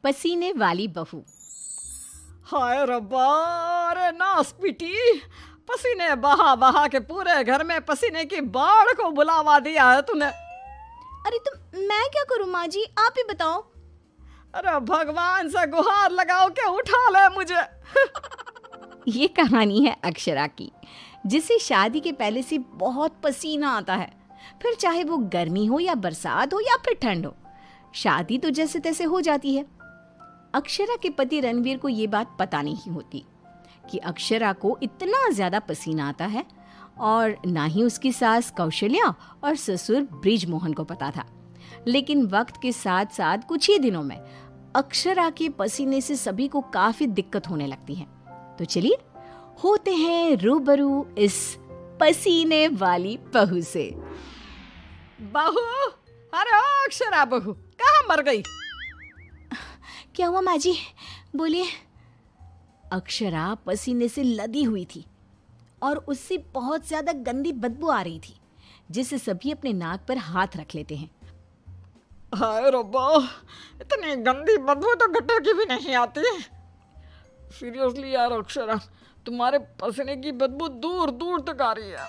पसीने वाली बहू। हाय रब्बा, अरे नास पीटी, पसीने बहा बहा के पूरे घर में पसीने की बाढ़ को बुलावा दिया है तूने। अरे तो मैं क्या करूं माँ जी, आप ही बताओ। अरे भगवान से गुहार लगाओ के उठा ले मुझे। ये कहानी है अक्षरा की, जिसे शादी के पहले से बहुत पसीना आता है। फिर चाहे वो गर्मी हो या बरसात हो या फिर ठंड हो, शादी तो जैसे तैसे हो जाती है। अक्षरा के पति रणवीर को ये बात पता नहीं होती कि अक्षरा को इतना ज्यादा पसीना आता है, और ना ही उसकी सास कौशल्या और ससुर ब्रिजमोहन को पता था। लेकिन वक्त के साथ साथ कुछ ही दिनों में अक्षरा के पसीने से सभी को काफी दिक्कत होने लगती है। तो चलिए होते हैं रूबरू इस पसीने वाली बहू से। बहू, अरे ओ अक्षरा बहू, कहाँ मर गई? क्या हुआ माँ जी, बोलिए। अक्षरा पसीने से लदी हुई थी और उससे बहुत ज्यादा गंदी बदबू आ रही थी, जिससे सभी अपने नाक पर हाथ रख लेते हैं। हाय रब्बा, इतनी गंदी बदबू तो गटर की भी नहीं आती है। सीरियसली यार अक्षरा, तुम्हारे पसीने की बदबू दूर दूर तक आ रही है।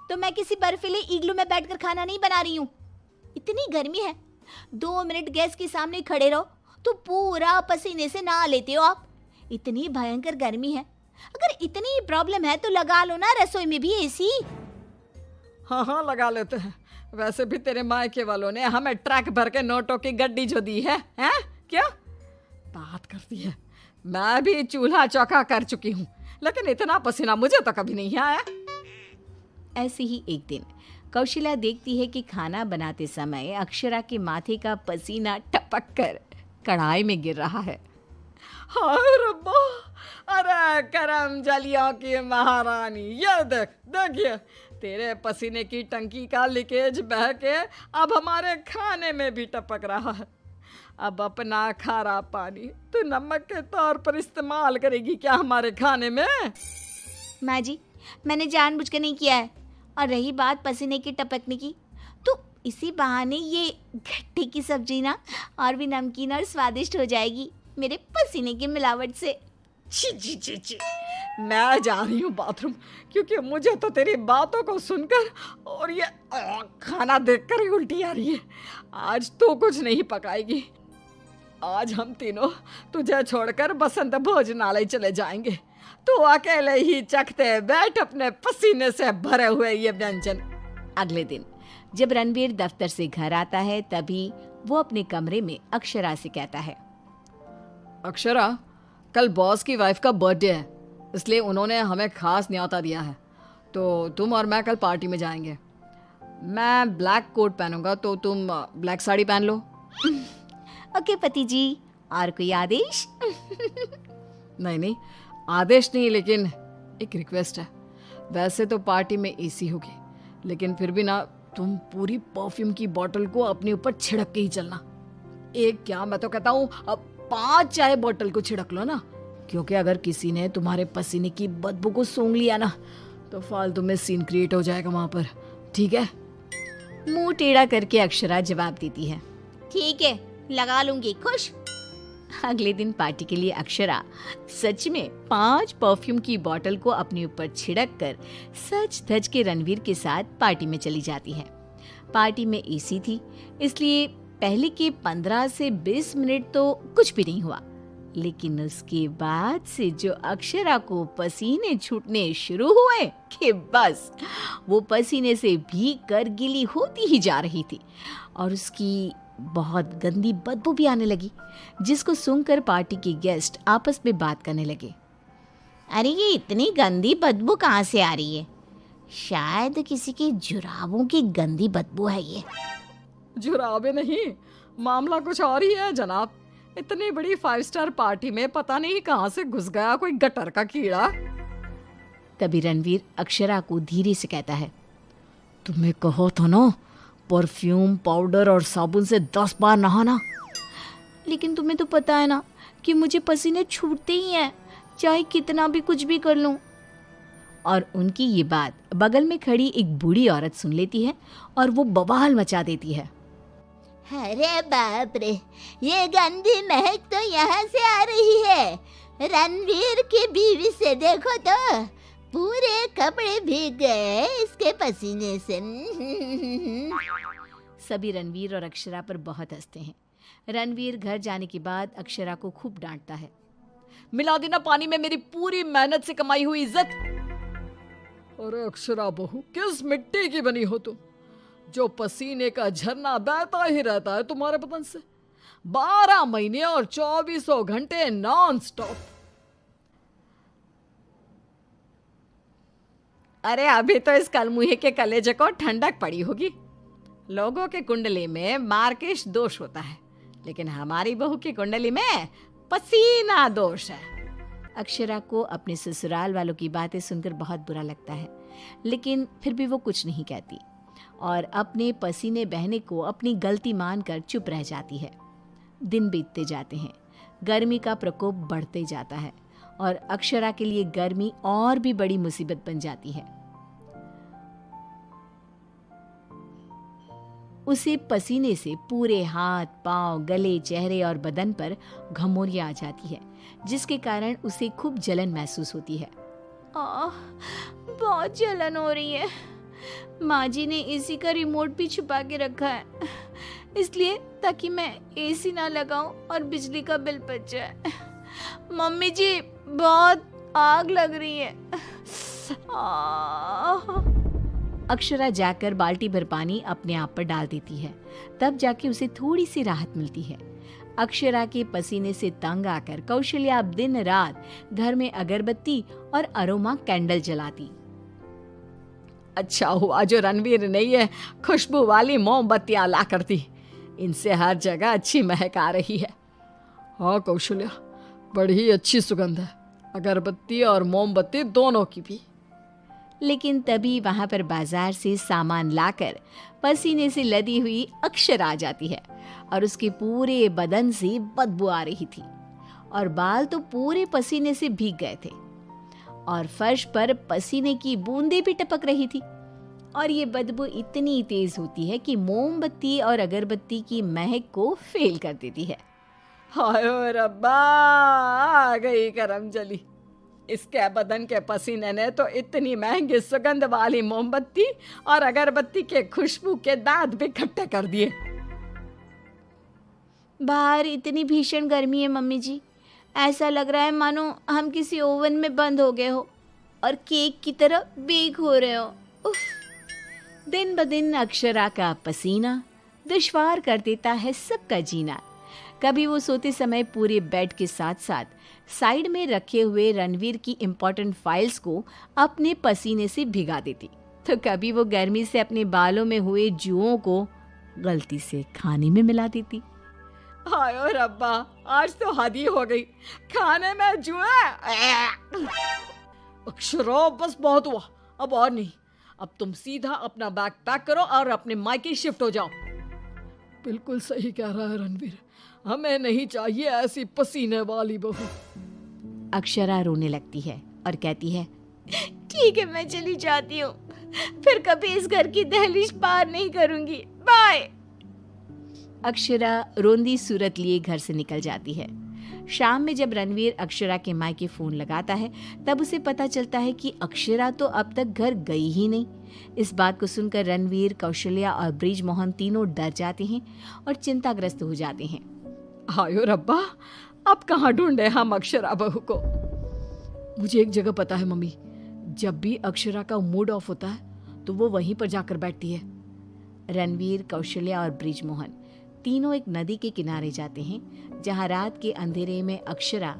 तो मैं किसी बर्फीले इग्लू में बैठकर खाना नहीं बना रही हूँ। इतनी गर्मी है, 2 मिनट गैस के सामने खड़े रहो तो पूरा पसीने से नहा लेते हो आप। इतनी भयंकर गर्मी है, अगर इतनी प्रॉब्लम है तो लगा लो ना रसोई में भी एसी। हाँ हाँ लगा लेते हैं। वैसे भी तेरे मायके वालों ने हमें ट्रक भर के नोटों की गड्डी जो दी है, हैं? क्या बात करती है। मैं भी चूल्हा चौका कर चुकी हूँ, लेकिन इतना पसीना मुझे तो कभी नहीं आया। ऐसे ही एक दिन कौशल्या देखती है कि खाना बनाते समय अक्षरा के माथे का पसीना टपक कर कढ़ाई में गिर रहा है। हाय रब्बा, अरे करम जलियों की महारानी, ये देख, देखिए तेरे पसीने की टंकी का लीकेज बह के अब हमारे खाने में भी टपक रहा है। अब अपना खारा पानी तू नमक के तौर पर इस्तेमाल करेगी क्या हमारे खाने में? माँ जी, मैंने जानबूझकर नहीं किया है। और रही बात पसीने की टपकने की, तो इसी बहाने ये घट्टी की सब्जी ना और भी नमकीन और स्वादिष्ट हो जाएगी मेरे पसीने की मिलावट से। छी छी छी छी, मैं जा रही हूँ बाथरूम, क्योंकि मुझे तो तेरी बातों को सुनकर और ये खाना देखकर ही उल्टी आ रही है। आज तो कुछ नहीं पकाएगी। आज हम तीनों तुझे छोड़कर बसंत भोजनालय चले जाएंगे। तू अकेले ही चखते बैठ अपने पसीने से भरे हुए ये व्यंजन। अगले दिन जब रणवीर दफ्तर से घर आता है, तभी वो अपने कमरे में अक्षरा से कहता है, अक्षरा, कल बॉस की वाइफ का बर्थडे है, इसलिए उन्होंने हमें खास न्योता दिया है, तो तुम और मैं कल पार्टी में जाएंगे। मैं ब्लैक कोट पहनूंगा, तो तुम ब्लैक साड़ी पहन लो। ओके पति जी, और कोई आदेश? नहीं, आदेश नहीं, लेकिन एक रिक्वेस्ट है। वैसे तो पार्टी में एसी होगी, लेकिन फिर भी ना, तुम पूरी परफ्यूम की बोतल को अपने ऊपर छिड़क के ही चलना। एक क्या, मैं तो कहता हूँ अब 5 चाय बोतल को छिड़क लो ना, क्योंकि अगर किसी ने तुम्हारे पसीने की बदबू को सूंघ लिया ना, तो फालतू में सीन क्रिएट हो जाएगा वहां पर, ठीक है? मुंह टेढ़ा करके अक्षरा जवाब देती है, ठीक है, लगा लूंगी, खुश। अगले दिन पार्टी के लिए अक्षरा सच में 5 परफ्यूम की बोतल को अपने ऊपर छिड़क कर सज धज के रणवीर के साथ पार्टी में चली जाती है। पार्टी में एसी थी, इसलिए पहले के 15 से 20 मिनट तो कुछ भी नहीं हुआ, लेकिन उसके बाद से जो अक्षरा को पसीने छूटने शुरू हुए कि बस वो पसीने से भीग कर गीली होती ही जा रही थी, और उसकी बहुत गंदी बदबू भी आने लगी, जिसको सुनकर पार्टी के गेस्ट आपस में बात करने लगे। अरे ये इतनी गंदी बदबू कहाँ से आ रही है? शायद किसी के जुराबों की गंदी बदबू है ये। जुराबे नहीं, मामला कुछ और ही है जनाब। इतनी बड़ी 5 स्टार पार्टी में पता नहीं कहाँ से घुस गया कोई गटर का कीड़ा। तभी रणवीर अक्षरा को धीरे से कहता है, तुम्हें कहो तो ना, परफ्यूम, पाउडर और साबुन से 10 बार नहाना। लेकिन तुम्हें तो पता है ना कि मुझे पसीने छूटते ही हैं, चाहे कितना भी कुछ भी कर लूं। और उनकी ये बात बगल में खड़ी एक बूढ़ी औरत सुन लेती है और वो बवाल मचा देती है। अरे बाप रे, ये गंदी महक तो यहाँ से आ रही है। रणवीर की बीवी से देखो तो पूरे कपड़े भीग गए इसके पसीने से। सभी रणवीर और अक्षरा पर बहुत हंसते हैं। रणवीर घर जाने के बाद अक्षरा को खूब डांटता है। मिला देना पानी में मेरी पूरी मेहनत से कमाई हुई इज्जत। अरे अक्षरा बहू, किस मिट्टी की बनी हो तुम, जो पसीने का झरना बहता ही रहता है तुम्हारे बदन से 12 महीने और 2400 घंटे नॉन स्टॉप। अरे अभी तो इस कलमुहे के कलेजे को ठंडक पड़ी होगी। लोगों के कुंडली में मार्केश दोष होता है, लेकिन हमारी बहू की कुंडली में पसीना दोष है। अक्षरा को अपने ससुराल वालों की बातें सुनकर बहुत बुरा लगता है, लेकिन फिर भी वो कुछ नहीं कहती और अपने पसीने बहने को अपनी गलती मानकर चुप रह जाती है। दिन बीतते जाते हैं, गर्मी का प्रकोप बढ़ते जाता है और अक्षरा के लिए गर्मी और भी बड़ी मुसीबत बन जाती है। उसे पसीने से पूरे हाथ, पांव, गले, चेहरे और बदन पर घमौरियां आ जाती है, जिसके कारण उसे खूब जलन महसूस होती है। बहुत जलन हो रही है। माँ जी ने एसी का रिमोट भी छुपा के रखा है, इसलिए ताकि मैं एसी ना लगाऊं और बिजली का बिल बच जाए। मम्मी जी, बहुत आग लग रही है। अक्षरा जाकर बाल्टी भर पानी अपने आप पर डाल देती है, तब जाके उसे थोड़ी सी राहत मिलती है। अक्षरा के पसीने से तंग आकर कौशल्या अब दिन रात घर में अगरबत्ती और अरोमा कैंडल जलाती। अच्छा हुआ जो रणवीर ने ये खुशबू वाली मोमबत्तियां ला कर दी, इनसे हर जगह अच्छी महक आ रही है। हाँ कौशल्या, बड़ी अच्छी सुगंध है, अगरबत्ती और मोमबत्ती दोनों की भी। लेकिन तभी वहां पर बाजार से सामान लाकर पसीने से लदी हुई अक्षरा आ जाती है और उसके पूरे बदन से बदबू आ रही थी और बाल तो पूरे पसीने से भीग गए थे और फर्श पर पसीने की बूंदें भी टपक रही थी। और ये बदबू इतनी तेज होती है कि मोमबत्ती और अगरबत्ती की महक को फेल कर देती है। हाय रब्बा, आ गई करम जली। इसके बदन के पसीने ने तो इतनी महंगी सुगंध वाली मोमबत्ती और अगरबत्ती के खुशबू के दांत भी खट्टे कर दिए। बाहर इतनी भीषण गर्मी है मम्मी जी, ऐसा लग रहा है मानो हम किसी ओवन में बंद हो गए हो और केक की तरह बेक हो रहे हो। उफ। दिन ब दिन अक्षरा का पसीना दुश्वार कर देता है सबका जीना। कभी वो सोते समय पूरे बेड के साथ साथ साइड में रखे हुए रणवीर की इम्पोर्टेंट फाइल्स को अपने पसीने से भिगा देती, तो कभी वो गर्मी से अपने बालों में हुए जुओं को गलती से खाने में मिला देती। हाय रब्बा, आज तो हद ही हो गई, खाने में जुए। अक्षरा बस बहुत हुआ, अब और नहीं। अब तुम सीधा अपना बैग पैक करो और अपने मायके शिफ्ट हो जाओ। बिल्कुल सही कह रहा है रणवीर, हमें नहीं चाहिए ऐसी पसीने वाली बहू। अक्षरा रोने लगती है और कहती है, ठीक है मैं चली जाती हूँ, फिर कभी इस घर की दहलीज पार नहीं करूंगी, बाय। अक्षरा रोंदी सूरत लिए घर से निकल जाती है। शाम में जब रणवीर अक्षरा के मायके फोन लगाता है, तब उसे पता चलता है कि अक्षरा तो अब तक घर गई ही नहीं। इस बात को सुनकर रणवीर, कौशल्या और ब्रिज मोहन तीनों डर जाते हैं और चिंताग्रस्त हो जाते हैं। हायो रब्बा, अब कहाँ ढूंढे हम अक्षरा बहू को। मुझे एक जगह पता है मम्मी, जब भी अक्षरा का मूड ऑफ होता है तो वो वहीं पर जाकर बैठती है। रणवीर, कौशल्या और ब्रिज मोहन तीनों एक नदी के किनारे जाते हैं, जहां रात के अंधेरे में अक्षरा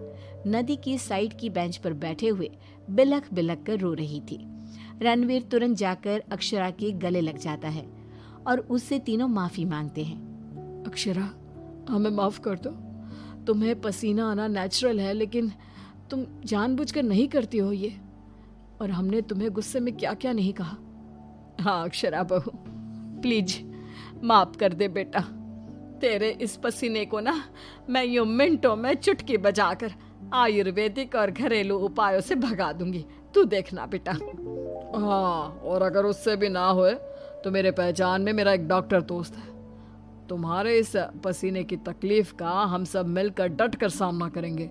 नदी की साइड की बेंच पर बैठे हुए बिलख बिलख कर रो रही थी। रणवीर तुरंत जाकर अक्षरा के गले लग जाता है और उससे तीनों माफी मांगते हैं। अक्षरा, हमें माफ कर दो, तुम्हें पसीना आना नेचुरल है, लेकिन तुम जानबूझकर नहीं करती हो ये, और हमने तुम्हें गुस्से में क्या क्या नहीं कहा। हाँ अक्षरा बहू, प्लीज माफ कर दे बेटा। तेरे इस पसीने को ना मैं यूं मिनटों में चुटकी बजाकर आयुर्वेदिक और घरेलू उपायों से भगा दूंगी, तू देखना बेटा। हाँ, और अगर उससे भी ना होए तो मेरे पहचान में मेरा एक डॉक्टर दोस्त है, तुम्हारे इस पसीने की तकलीफ का हम सब मिलकर डट कर सामना करेंगे।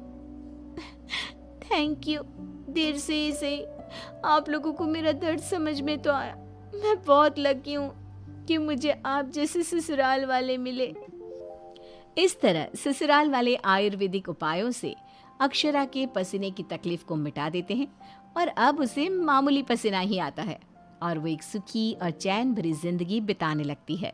Thank you. देर से ही सही आप लोगों को मेरा दर्द समझ में तो आया। मैं बहुत लकी हूँ कि मुझे आप जैसे ससुराल वाले मिले। इस तरह ससुराल वाले आयुर्वेदिक उपायों से अक्षरा के पसीने की तकलीफ को मिटा देते हैं और अब उसे मामूली पसीना ही आता है और वो एक सुखी और चैन भरी जिंदगी बिताने लगती है।